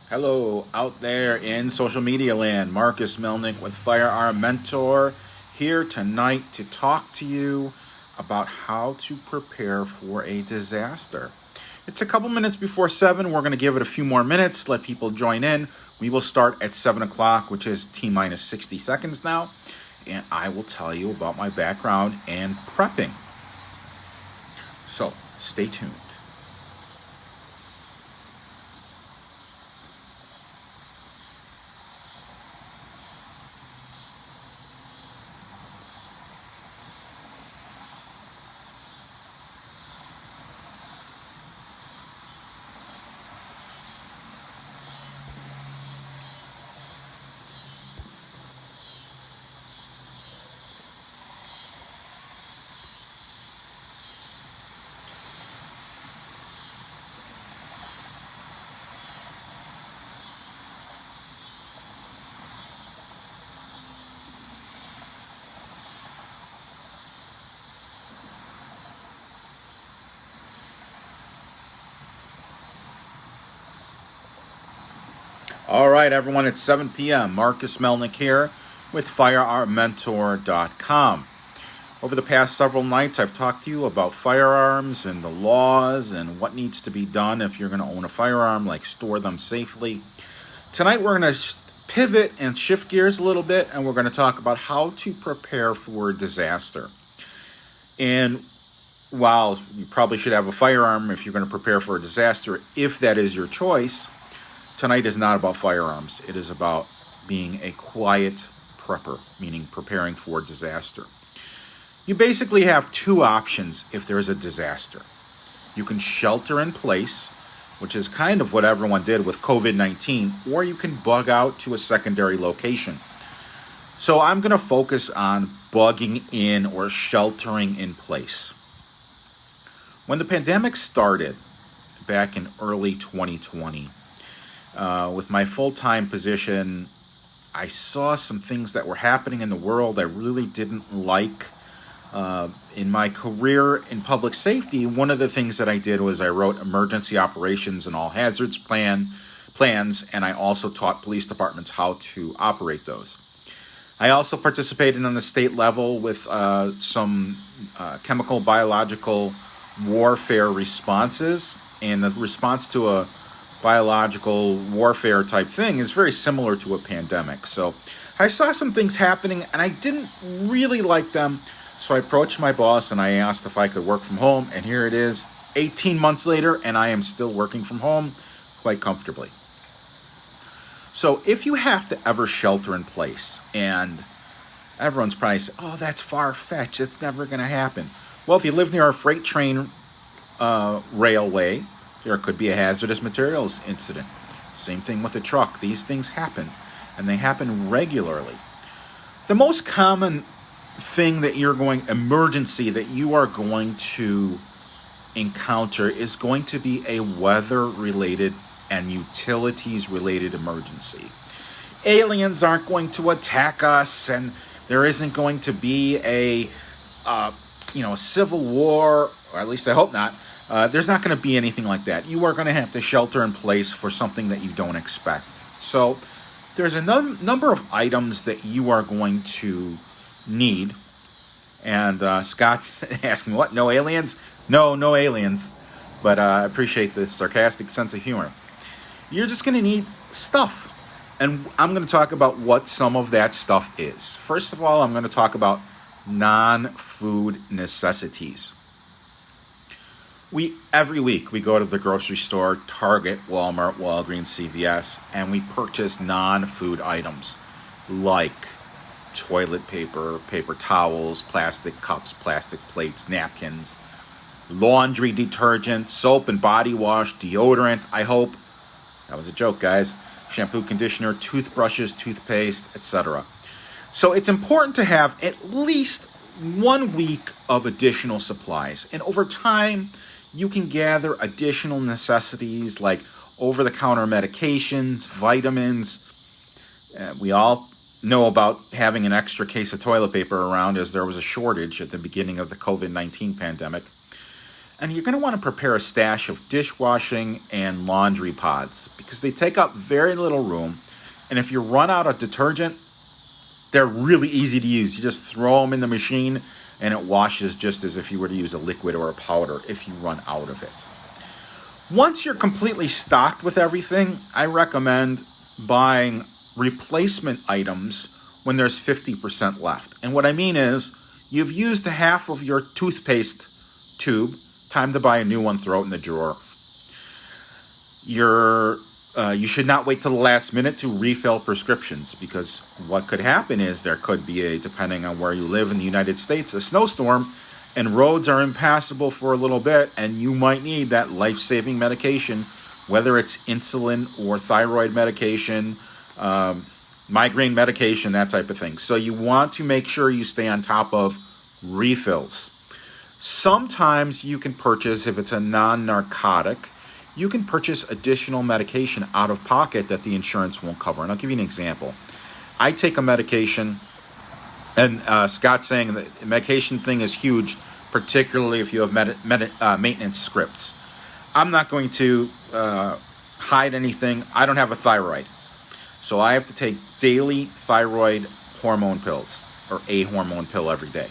Hello, out there in social media land. Marcus Melnick with Firearm Mentor here tonight to talk to you about how to prepare for a disaster. It's a couple minutes before 7. We're going to give it a few more minutes, let people join in. We will start at 7 o'clock, which is T minus 60 seconds now, and I will tell you about my background and prepping. So, stay tuned. All right, everyone, it's 7 p.m. Marcus Melnick here with FirearmMentor.com. Over the past several nights, I've talked to you about firearms and the laws and what needs to be done if you're going to own a firearm, like store them safely. Tonight, we're going to pivot and shift gears a little bit, and we're going to talk about how to prepare for a disaster. And while you probably should have a firearm if you're going to prepare for a disaster, if that is your choice, tonight is not about firearms. It is about being a quiet prepper, meaning preparing for disaster. You basically have two options if there's a disaster. You can shelter in place, which is kind of what everyone did with COVID-19, or you can bug out to a secondary location. So I'm going to focus on bugging in or sheltering in place. When the pandemic started back in early 2020, with my full-time position, I saw some things that were happening in the world I really didn't like. In my career in public safety, one of the things that I did was I wrote emergency operations and all hazards plans, and I also taught police departments how to operate those. I also participated on the state level with some chemical biological warfare responses, and the response to a biological warfare type thing is very similar to a pandemic. So I saw some things happening and I didn't really like them. So I approached my boss and I asked if I could work from home. And here it is, 18 months later, and I am still working from home quite comfortably. So if you have to ever shelter in place, and everyone's probably saying, oh, that's far-fetched, it's never going to happen. Well, if you live near a freight train railway, there could be a hazardous materials incident. Same thing with a truck. These things happen, and they happen regularly. The most common thing emergency that you are going to encounter is going to be a weather-related and utilities-related emergency. Aliens aren't going to attack us, and there isn't going to be a civil war, or at least I hope not. There's not going to be anything like that. You are going to have to shelter in place for something that you don't expect. So there's a number of items that you are going to need. And Scott's asking, what, no aliens? No aliens. But I appreciate the sarcastic sense of humor. You're just going to need stuff. And I'm going to talk about what some of that stuff is. First of all, I'm going to talk about non-food necessities. Every week we go to the grocery store, Target, Walmart, Walgreens, CVS, and we purchase non-food items like toilet paper, paper towels, plastic cups, plastic plates, napkins, laundry detergent, soap and body wash, deodorant, I hope. That was a joke, guys. Shampoo, conditioner, toothbrushes, toothpaste, etc. So it's important to have at least 1 week of additional supplies. And over time, you can gather additional necessities like over-the-counter medications, vitamins. We all know about having an extra case of toilet paper around, as there was a shortage at the beginning of the COVID-19 pandemic. And you're going to want to prepare a stash of dishwashing and laundry pods because they take up very little room. And if you run out of detergent, they're really easy to use. You just throw them in the machine and it washes just as if you were to use a liquid or a powder if you run out of it. Once you're completely stocked with everything, I recommend buying replacement items when there's 50% left. And what I mean is, you've used half of your toothpaste tube, time to buy a new one, throw it in the drawer. You should not wait till the last minute to refill prescriptions, because what could happen is there could be depending on where you live in the United States, a snowstorm, and roads are impassable for a little bit, and you might need that life-saving medication, whether it's insulin or thyroid medication, migraine medication, that type of thing. So you want to make sure you stay on top of refills. Sometimes you can purchase, if it's a non-narcotic, you can purchase additional medication out of pocket that the insurance won't cover. And I'll give you an example. I take a medication, and Scott's saying that the medication thing is huge, particularly if you have maintenance scripts. I'm not going to hide anything. I don't have a thyroid. So I have to take daily thyroid hormone pills, or a hormone pill every day.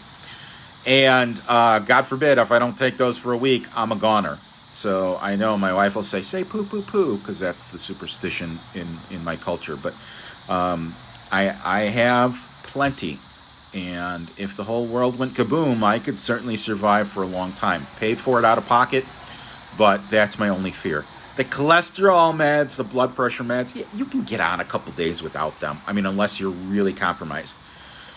And God forbid, if I don't take those for a week, I'm a goner. So I know my wife will say poo, poo, poo, because that's the superstition in my culture. But I have plenty. And if the whole world went kaboom, I could certainly survive for a long time. Paid for it out of pocket, but that's my only fear. The cholesterol meds, the blood pressure meds, you can get on a couple days without them. I mean, unless you're really compromised.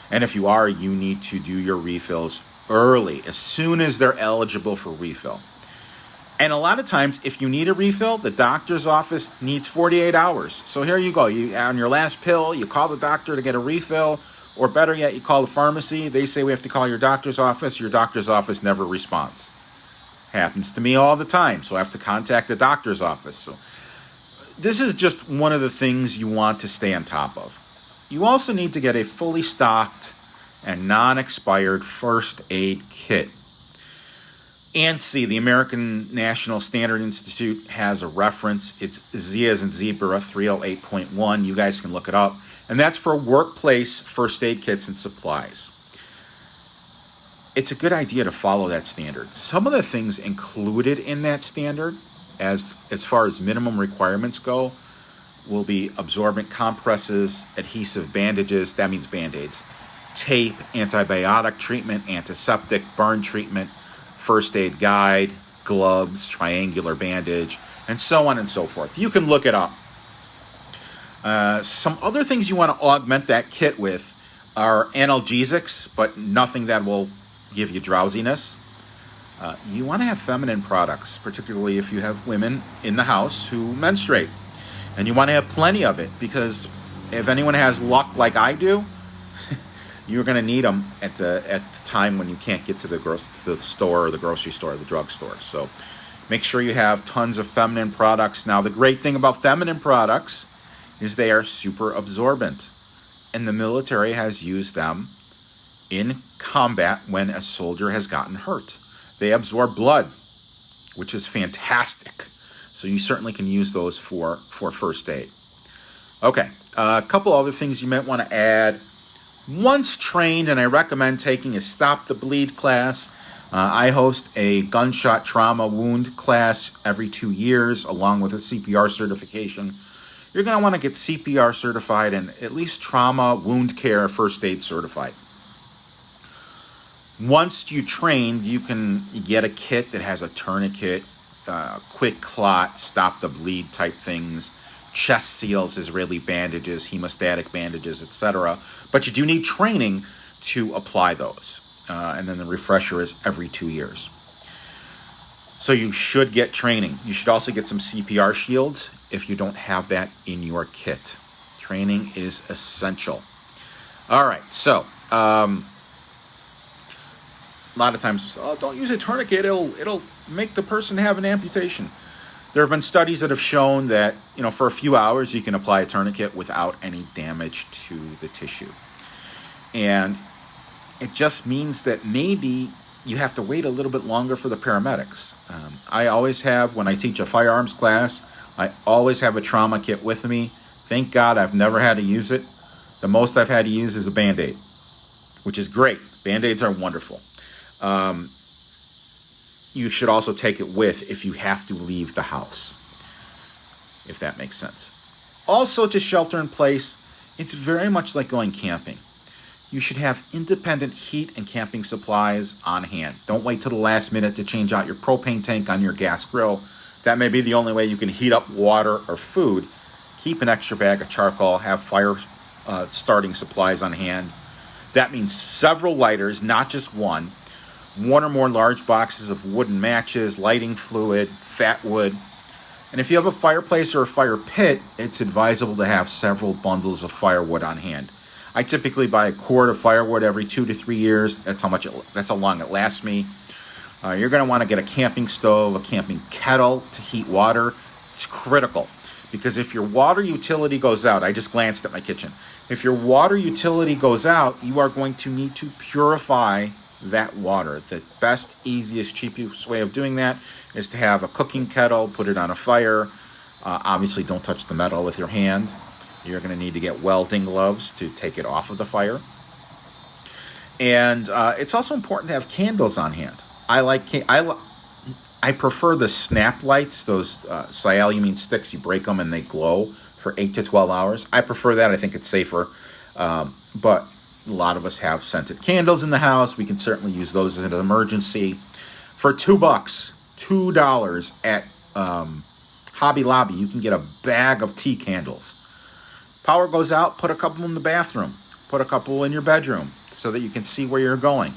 And if you are, you need to do your refills early, as soon as they're eligible for refill. And a lot of times, if you need a refill, the doctor's office needs 48 hours. So here you go. You on your last pill, you call the doctor to get a refill, or better yet, you call the pharmacy. They say we have to call your doctor's office. Your doctor's office never responds. Happens to me all the time, so I have to contact the doctor's office. So this is just one of the things you want to stay on top of. You also need to get a fully stocked and non-expired first aid kit. ANSI, the American National Standard Institute, has a reference. It's Z as in zebra 308.1. You guys can look it up. And that's for workplace first aid kits and supplies. It's a good idea to follow that standard. Some of the things included in that standard, as far as minimum requirements go, will be absorbent compresses, adhesive bandages, that means Band-Aids, tape, antibiotic treatment, antiseptic, burn treatment, first aid guide, gloves, triangular bandage, and so on and so forth. You can look it up. Some other things you want to augment that kit with are analgesics, but nothing that will give you drowsiness. You want to have feminine products, particularly if you have women in the house who menstruate. And you want to have plenty of it, because if anyone has luck like I do, you're going to need them at the time when you can't get to the store or the grocery store or the drugstore. So make sure you have tons of feminine products. Now, the great thing about feminine products is they are super absorbent. And the military has used them in combat when a soldier has gotten hurt. They absorb blood, which is fantastic. So you certainly can use those for first aid. Okay, a couple other things you might want to add. Once trained, and I recommend taking a Stop the Bleed class. I host a gunshot trauma wound class every 2 years, along with a CPR certification. You're going to want to get CPR certified and at least trauma, wound care, first aid certified. Once you trained, you can get a kit that has a tourniquet, quick clot, stop the bleed type things, chest seals, Israeli bandages, hemostatic bandages, etc. But you do need training to apply those. And then the refresher is every 2 years. So you should get training. You should also get some CPR shields if you don't have that in your kit. Training is essential. All right, so a lot of times, don't use a tourniquet. It'll make the person have an amputation. There have been studies that have shown that, for a few hours you can apply a tourniquet without any damage to the tissue. And it just means that maybe you have to wait a little bit longer for the paramedics. I always have, when I teach a firearms class, I always have a trauma kit with me. Thank God I've never had to use it. The most I've had to use is a Band-Aid, which is great. Band-Aids are wonderful. You should also take it with if you have to leave the house, if that makes sense. Also, to shelter in place, it's very much like going camping. You should have independent heat and camping supplies on hand. Don't wait till the last minute to change out your propane tank on your gas grill. That may be the only way you can heat up water or food. Keep an extra bag of charcoal. Have fire starting supplies on hand. That means several lighters, not just one. One or more large boxes of wooden matches, lighting fluid, fat wood. And if you have a fireplace or a fire pit, it's advisable to have several bundles of firewood on hand. I typically buy a quart of firewood every 2 to 3 years. That's how long it lasts me. You're going to want to get a camping stove, a camping kettle to heat water. It's critical because if your water utility goes out, I just glanced at my kitchen. If your water utility goes out, you are going to need to purify that water. The best, easiest, cheapest way of doing that is to have a cooking kettle, put it on a fire. Obviously, don't touch the metal with your hand. You're going to need to get welding gloves to take it off of the fire. And it's also important to have candles on hand. I prefer the snap lights, those sialume sticks. You break them and they glow for 8 to 12 hours. I prefer that. I think it's safer. But a lot of us have scented candles in the house. We can certainly use those as an emergency. For $2 at Hobby Lobby, you can get a bag of tea candles. Power goes out, put a couple in the bathroom. Put a couple in your bedroom so that you can see where you're going.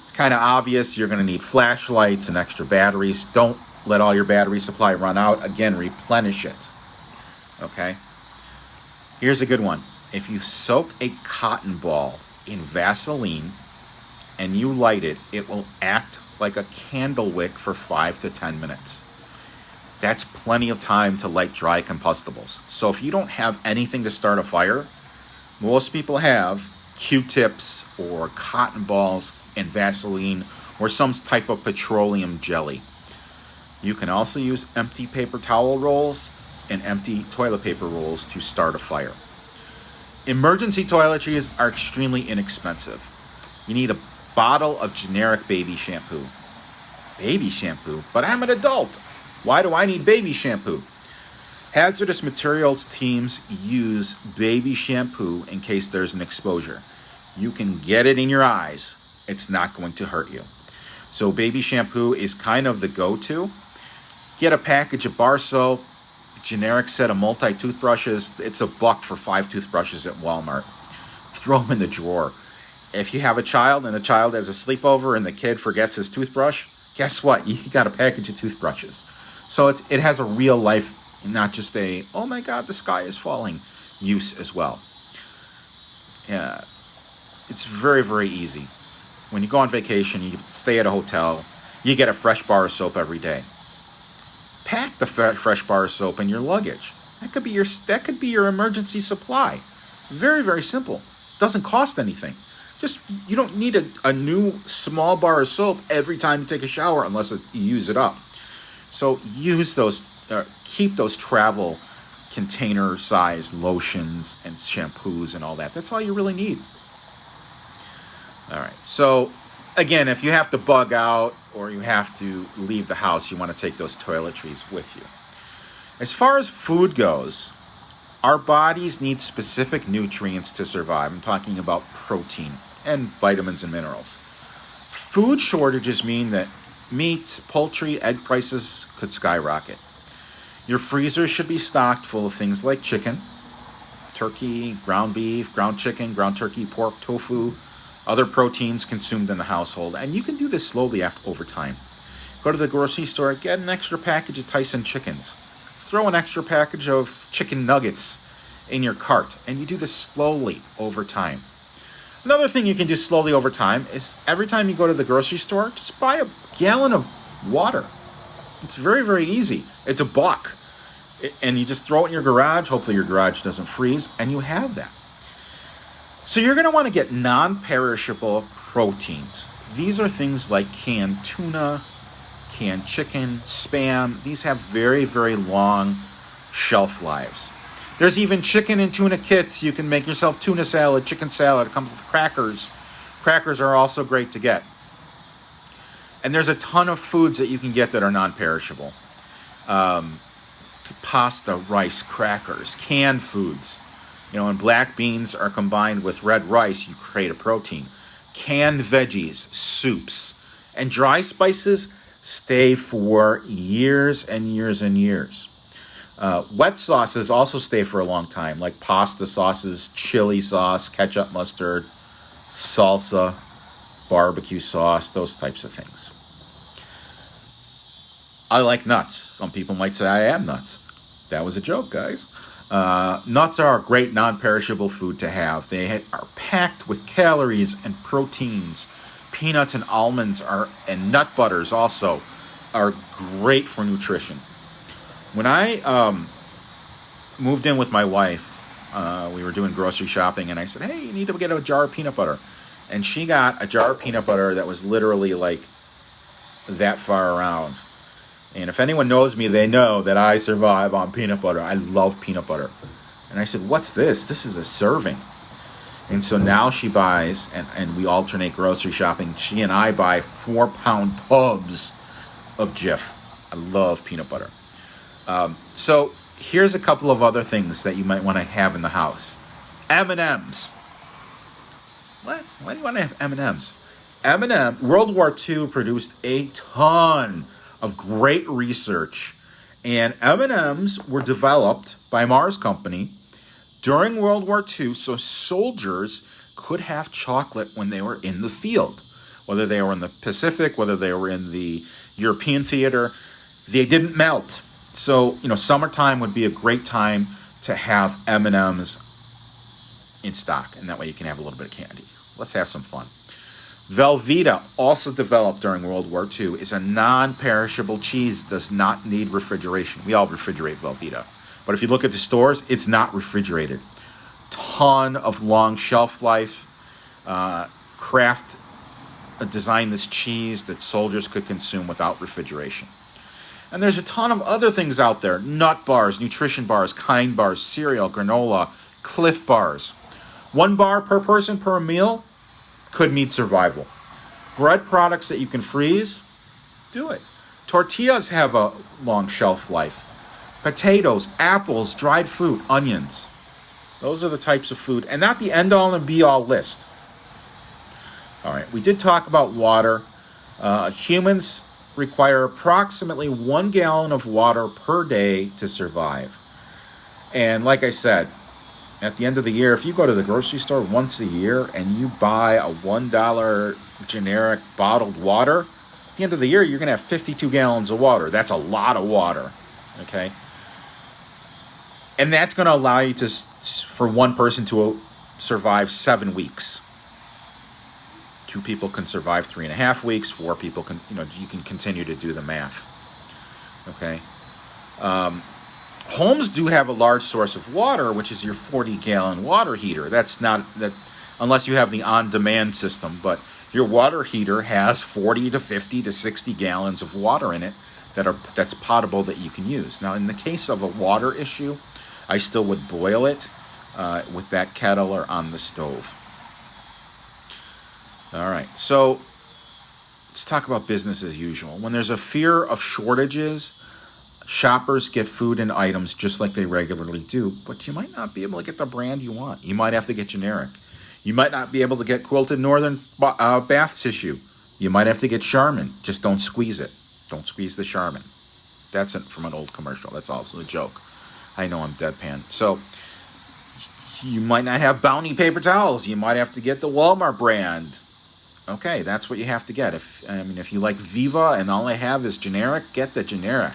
It's kind of obvious. You're going to need flashlights and extra batteries. Don't let all your battery supply run out. Again, replenish it. Okay? Here's a good one. If you soak a cotton ball in Vaseline and you light it, it will act like a candle wick for 5 to 10 minutes. That's plenty of time to light dry combustibles. So if you don't have anything to start a fire, most people have Q-tips or cotton balls and Vaseline or some type of petroleum jelly. You can also use empty paper towel rolls and empty toilet paper rolls to start a fire. Emergency toiletries are extremely inexpensive. You need a bottle of generic baby shampoo. Baby shampoo? But I'm an adult. Why do I need baby shampoo? Hazardous materials teams use baby shampoo in case there's an exposure. You can get it in your eyes. It's not going to hurt you. So baby shampoo is kind of the go-to. Get a package of bar soap, generic set of multi-toothbrushes. It's $1 for 5 toothbrushes at Walmart. Throw them in the drawer. If you have a child and the child has a sleepover and the kid forgets his toothbrush, guess what? You got a package of toothbrushes. So it has a real life, not just a, oh my God, the sky is falling, use as well. Yeah, it's very, very easy. When you go on vacation, you stay at a hotel, you get a fresh bar of soap every day. Pack the fresh bar of soap in your luggage. That could be your emergency supply. Very, very simple. Doesn't cost anything. You don't need a new small bar of soap every time you take a shower unless you use it up. So use those, keep those travel container size lotions and shampoos and all that. That's all you really need. All right. So again, if you have to bug out or you have to leave the house, you want to take those toiletries with you. As far as food goes, our bodies need specific nutrients to survive. I'm talking about protein and vitamins and minerals. Food shortages mean that meat, poultry, egg prices could skyrocket. Your freezer should be stocked full of things like chicken, turkey, ground beef, ground chicken, ground turkey, pork, tofu, other proteins consumed in the household. And you can do this slowly over time. Go to the grocery store, get an extra package of Tyson chickens. Throw an extra package of chicken nuggets in your cart. And you do this slowly over time. Another thing you can do slowly over time is every time you go to the grocery store, just buy a gallon of water. It's very, very easy. It's $1. And you just throw it in your garage. Hopefully your garage doesn't freeze. And you have that. So you're going to want to get non-perishable proteins. These are things like canned tuna, canned chicken, Spam. These have very, very long shelf lives. There's even chicken and tuna kits. You can make yourself tuna salad, chicken salad. It comes with crackers. Crackers are also great to get. And there's a ton of foods that you can get that are non-perishable. Pasta, rice, crackers, canned foods. When black beans are combined with red rice, you create a protein. Canned veggies, soups, and dry spices stay for years and years and years. Wet sauces also stay for a long time, like pasta sauces, chili sauce, ketchup, mustard, salsa, barbecue sauce, those types of things. I like nuts. Some people might say I am nuts. That was a joke, guys. Nuts are a great non-perishable food to have. They are packed with calories and proteins. Peanuts and almonds and nut butters also are great for nutrition. When I moved in with my wife, we were doing grocery shopping, and I said, hey, you need to get a jar of peanut butter. And she got a jar of peanut butter that was literally like that far around. And if anyone knows me, they know that I survive on peanut butter. I love peanut butter. And I said, what's this? This is a serving. And so now she buys, and we alternate grocery shopping. She and I buy 4-pound tubs of Jif. I love peanut butter. So here's a couple of other things that you might want to have in the house. M&Ms. What? Why do you want to have M&Ms? M&M, World War II produced a ton of great research, and M&Ms were developed by Mars Company during World War II so soldiers could have chocolate when they were in the field. Whether they were in the Pacific, whether they were in the European theater, they didn't melt. So, summertime would be a great time to have M&Ms in stock, and that way you can have a little bit of candy. Let's have some fun. Velveeta, also developed during World War II, is a non-perishable cheese, does not need refrigeration. We all refrigerate Velveeta. But if you look at the stores, it's not refrigerated. Ton of long shelf life. Kraft designed this cheese that soldiers could consume without refrigeration. And there's a ton of other things out there. Nut bars, nutrition bars, Kind bars, cereal, granola, Cliff bars. 1 bar per person per meal could meet survival. Bread products that you can freeze, do it. Tortillas have a long shelf life. Potatoes, apples, dried fruit, onions. Those are the types of food, and not the end-all and be-all list. All right, we did talk about water. Humans require approximately 1 gallon of water per day to survive. And like I said, at the end of the year, if you go to the grocery store once a year and you buy a $1 generic bottled water, at the end of the year, you're going to have 52 gallons of water. That's a lot of water, okay? And that's going to allow you for one person to survive 7 weeks. 2 people can survive 3.5 weeks. 4 people can, you can continue to do the math, okay? Homes do have a large source of water, which is your 40-gallon water heater. That's not that unless you have the on-demand system, but your water heater has 40 to 50 to 60 gallons of water in it that's potable that you can use. Now, in the case of a water issue, I still would boil it with that kettle or on the stove. All right, so let's talk about business as usual. When there's a fear of shortages, shoppers get food and items just like they regularly do, but you might not be able to get the brand you want. You might have to get generic. You might not be able to get quilted northern bath tissue. You might have to get Charmin. Just don't squeeze it. Don't squeeze the Charmin. That's from an old commercial. That's also a joke. I know I'm deadpan. So you might not have Bounty paper towels. You might have to get the Walmart brand. Okay, that's what you have to get. If you like Viva and all they have is generic, get the generic.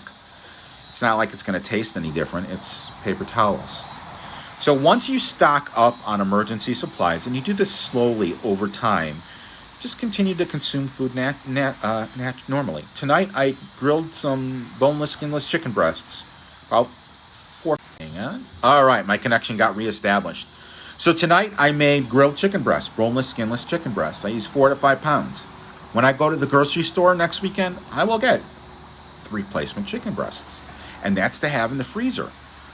It's not like it's going to taste any different. It's paper towels. So once you stock up on emergency supplies, and you do this slowly over time, just continue to consume food normally. Tonight, I grilled some boneless, skinless chicken breasts. About 4. Hang on. All right, my connection got reestablished. So tonight, I made grilled chicken breasts, boneless, skinless chicken breasts. I used 4 to 5 pounds. When I go to the grocery store next weekend, I will get replacement chicken breasts. And that's to have in the freezer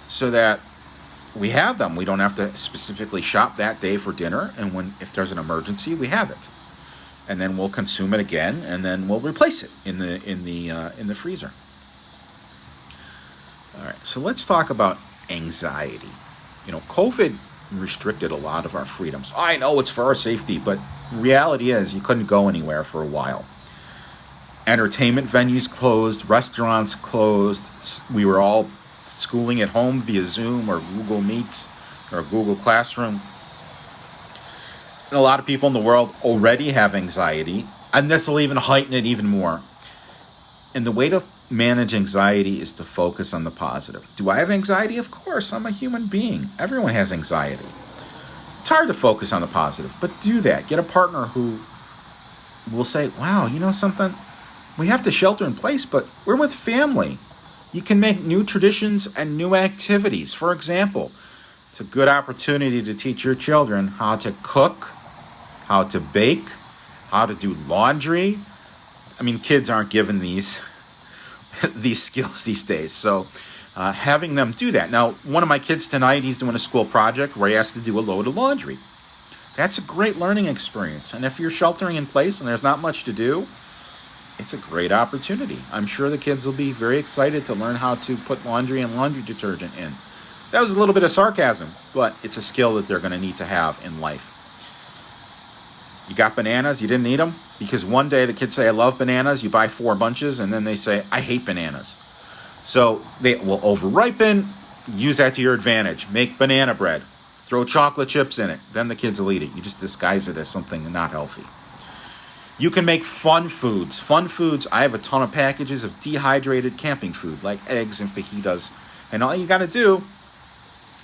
so that we have them. We don't have to specifically shop that day for dinner. And if there's an emergency, we have it. And then we'll consume it again, and then we'll replace it in the freezer. All right, so let's talk about anxiety. COVID restricted a lot of our freedoms. I know it's for our safety, but reality is you couldn't go anywhere for a while. Entertainment venues closed, restaurants closed. We were all schooling at home via Zoom or Google Meets or Google Classroom. And a lot of people in the world already have anxiety, and this will even heighten it even more. And the way to manage anxiety is to focus on the positive. Do I have anxiety? Of course, I'm a human being. Everyone has anxiety. It's hard to focus on the positive, but do that. Get a partner who will say, wow, you know something? We have to shelter in place, but we're with family. You can make new traditions and new activities. For example, it's a good opportunity to teach your children how to cook, how to bake, how to do laundry. I mean, kids aren't given these skills these days. So having them do that. Now, one of my kids tonight, he's doing a school project where he has to do a load of laundry. That's a great learning experience. And if you're sheltering in place and there's not much to do, it's a great opportunity. I'm sure the kids will be very excited to learn how to put laundry and laundry detergent in. That was a little bit of sarcasm, but it's a skill that they're going to need to have in life. You got bananas, you didn't eat them? Because one day the kids say, I love bananas, you buy 4 bunches, and then they say, I hate bananas. So they will over-ripen, use that to your advantage. Make banana bread, throw chocolate chips in it, then the kids will eat it. You just disguise it as something not healthy. You can make fun foods. Fun foods, I have a ton of packages of dehydrated camping food, like eggs and fajitas. And all you got to do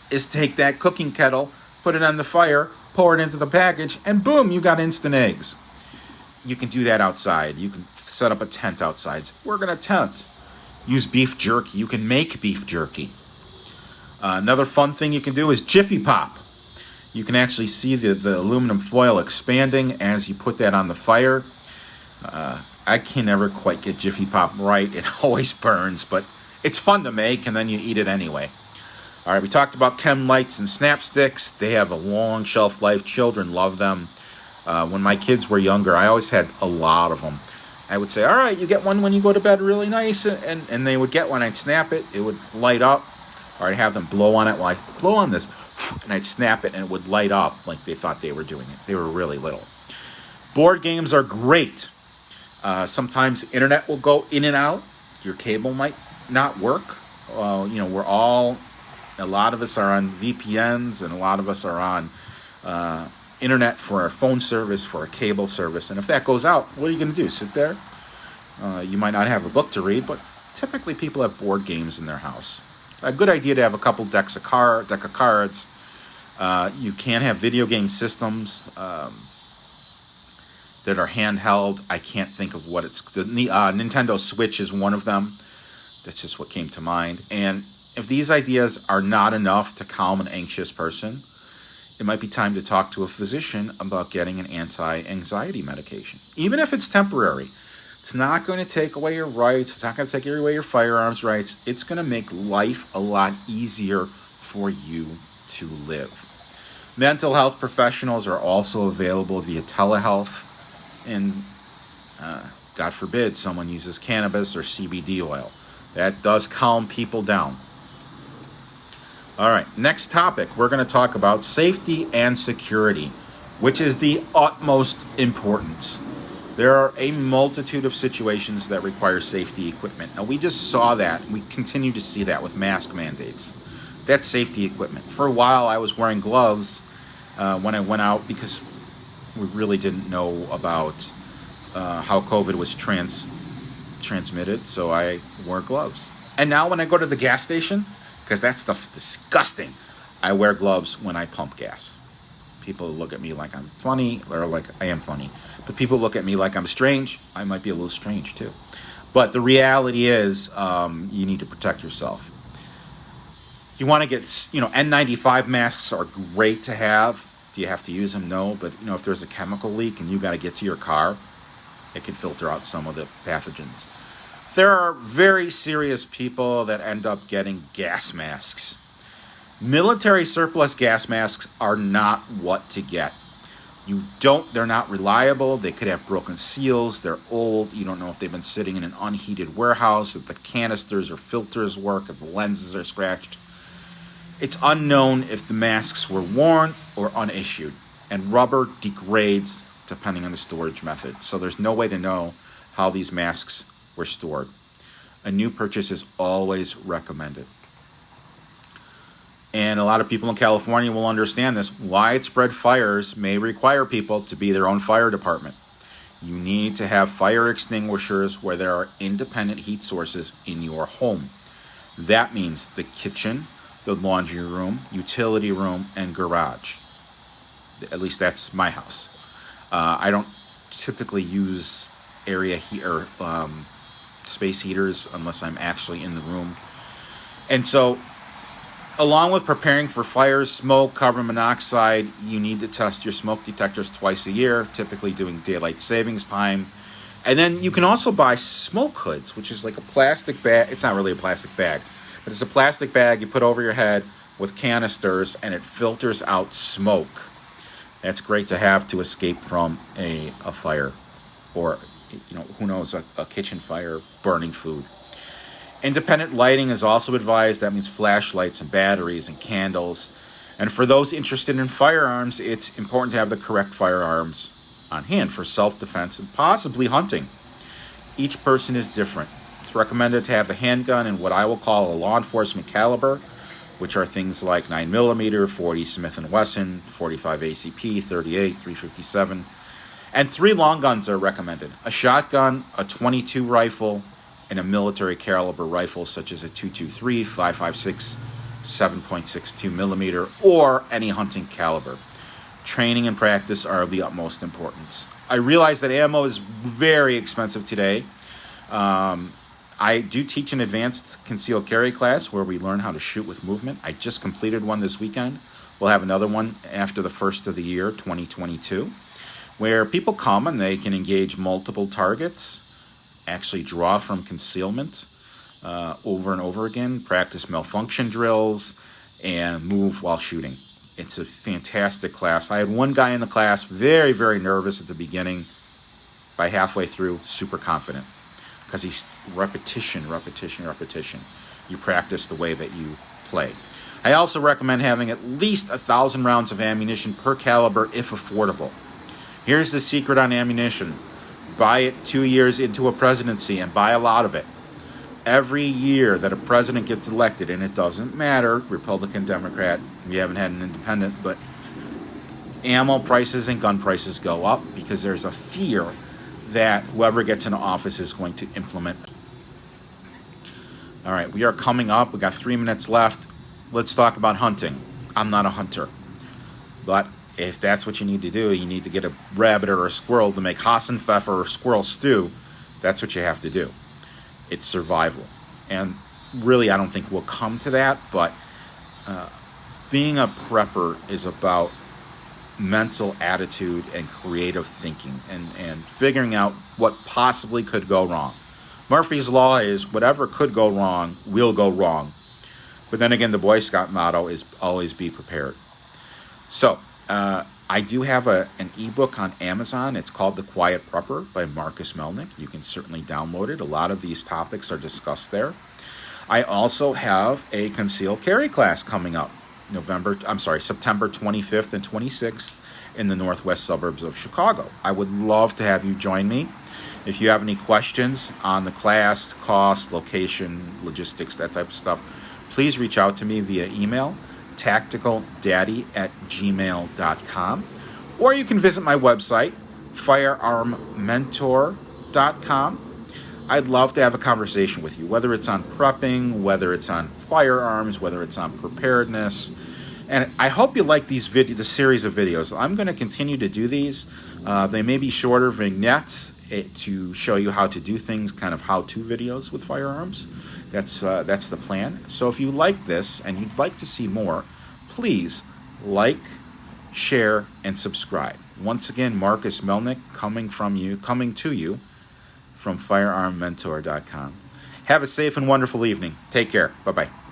is take that cooking kettle, put it on the fire, pour it into the package, and boom, you got instant eggs. You can do that outside. You can set up a tent outside. We're going to tent. Use beef jerky. You can make beef jerky. Another fun thing you can do is Jiffy Pop. You can actually see the aluminum foil expanding as you put that on the fire. I can never quite get Jiffy Pop right. It always burns, but it's fun to make, and then you eat it anyway. All right, we talked about Chem Lights and Snap Sticks. They have a long shelf life. Children love them. When my kids were younger, I always had a lot of them. I would say, all right, you get one when you go to bed really nice, and they would get one. I'd snap it. It would light up. Or I'd have them blow on it. Well, I blow on this, and I'd snap it, and it would light up like they thought they were doing it. They were really little. Board games are great. Sometimes internet will go in and out. Your cable might not work. A lot of us are on VPNs, and a lot of us are on internet for our phone service, for our cable service. And if that goes out, what are you going to do? Sit there? You might not have a book to read, but typically people have board games in their house. A good idea to have a couple deck of cards. You can have video game systems that are handheld. I can't think of what it's... The Nintendo Switch is one of them. That's just what came to mind. And if these ideas are not enough to calm an anxious person, it might be time to talk to a physician about getting an anti-anxiety medication. Even if it's temporary. It's not going to take away your rights. It's not going to take away your firearms rights. It's going to make life a lot easier for you to live. Mental health professionals are also available via telehealth. And God forbid someone uses cannabis or CBD oil. That does calm people down. All right, next topic, we're going to talk about safety and security, which is the utmost importance. There are a multitude of situations that require safety equipment. Now, we just saw that. We continue to see that with mask mandates. That's safety equipment. For a while, I was wearing gloves when I went out because we really didn't know about how COVID was transmitted, so I wore gloves. And now when I go to the gas station, because that stuff's disgusting, I wear gloves when I pump gas. People look at me like I'm funny, or like I am funny. But people look at me like I'm strange. I might be a little strange too. But the reality is you need to protect yourself. You want to get, N95 masks are great to have. Do you have to use them? No. But, if there's a chemical leak and you got to get to your car, It can filter out some of the pathogens. There are very serious people that end up getting gas masks. Military surplus gas masks are not what to get. They're not reliable. They could have broken seals. They're old. You don't know if they've been sitting in an unheated warehouse, if the canisters or filters work, if the lenses are scratched. It's unknown if the masks were worn or unissued, and rubber degrades depending on the storage method. So there's no way to know how these masks were stored. A new purchase is always recommended. And a lot of people in California will understand this. Widespread fires may require people to be their own fire department. You need to have fire extinguishers where there are independent heat sources in your home. That means the kitchen, the laundry room, utility room, and garage. At least that's my house. I don't typically use area heat or space heaters unless I'm actually in the room. And so, along with preparing for fires, smoke, carbon monoxide, you need to test your smoke detectors twice a year, typically doing daylight savings time. And then you can also buy smoke hoods, which is like a plastic bag. It's not really a plastic bag, but it's a plastic bag you put over your head with canisters, and it filters out smoke. That's great to have to escape from a fire, or, who knows, a kitchen fire, burning food. Independent lighting is also advised. That means flashlights and batteries and candles. And for those interested in firearms, it's important to have the correct firearms on hand for self-defense and possibly hunting. Each person is different. It's recommended to have a handgun in what I will call a law enforcement caliber, which are things like 9mm, 40 Smith & Wesson, 45 ACP, 38, 357. And 3 long guns are recommended: a shotgun, a .22 rifle, and a military caliber rifle such as a .223, 5.56, 7.62 millimeter, or any hunting caliber. Training and practice are of the utmost importance. I realize that ammo is very expensive today. I do teach an advanced concealed carry class where we learn how to shoot with movement. I just completed one this weekend. We'll have another one after the first of the year, 2022, where people come and they can engage multiple targets, actually draw from concealment over and over again, practice malfunction drills, and move while shooting. It's a fantastic class. I had one guy in the class very, very nervous at the beginning. By halfway through, super confident, because he's repetition. You practice the way that you play. I also recommend having at least 1,000 rounds of ammunition per caliber if affordable. Here's the secret on ammunition. Buy it 2 years into a presidency and buy a lot of it. Every year that a president gets elected, and it doesn't matter, Republican, Democrat, we haven't had an independent, but ammo prices and gun prices go up because there's a fear that whoever gets into office is going to implement. All right, we are coming up. We got 3 minutes left. Let's talk about hunting. I'm not a hunter, but if that's what you need to do, you need to get a rabbit or a squirrel to make Hassenpfeffer or squirrel stew. That's what you have to do. It's survival. And really, I don't think we'll come to that, but being a prepper is about mental attitude and creative thinking and figuring out what possibly could go wrong. Murphy's Law is whatever could go wrong will go wrong. But then again, the Boy Scout motto is always be prepared. So, I do have an ebook on Amazon. It's called The Quiet Prepper by Marcus Melnick. You can certainly download it. A lot of these topics are discussed there. I also have a concealed carry class coming up September 25th and 26th in the northwest suburbs of Chicago. I would love to have you join me. If you have any questions on the class, cost, location, logistics, that type of stuff, please reach out to me via email, tacticaldaddy@gmail.com, or you can visit my website, firearmmentor.com. I'd love to have a conversation with you, whether it's on prepping, whether it's on firearms, whether it's on preparedness. And I hope you like the series of videos. I'm going to continue to do these. They may be shorter vignettes to show you how to do things, kind of how-to videos with firearms. That's the plan. So if you like this and you'd like to see more, please like, share, and subscribe. Once again, Marcus Melnick coming to you from firearmmentor.com. Have a safe and wonderful evening. Take care. Bye-bye.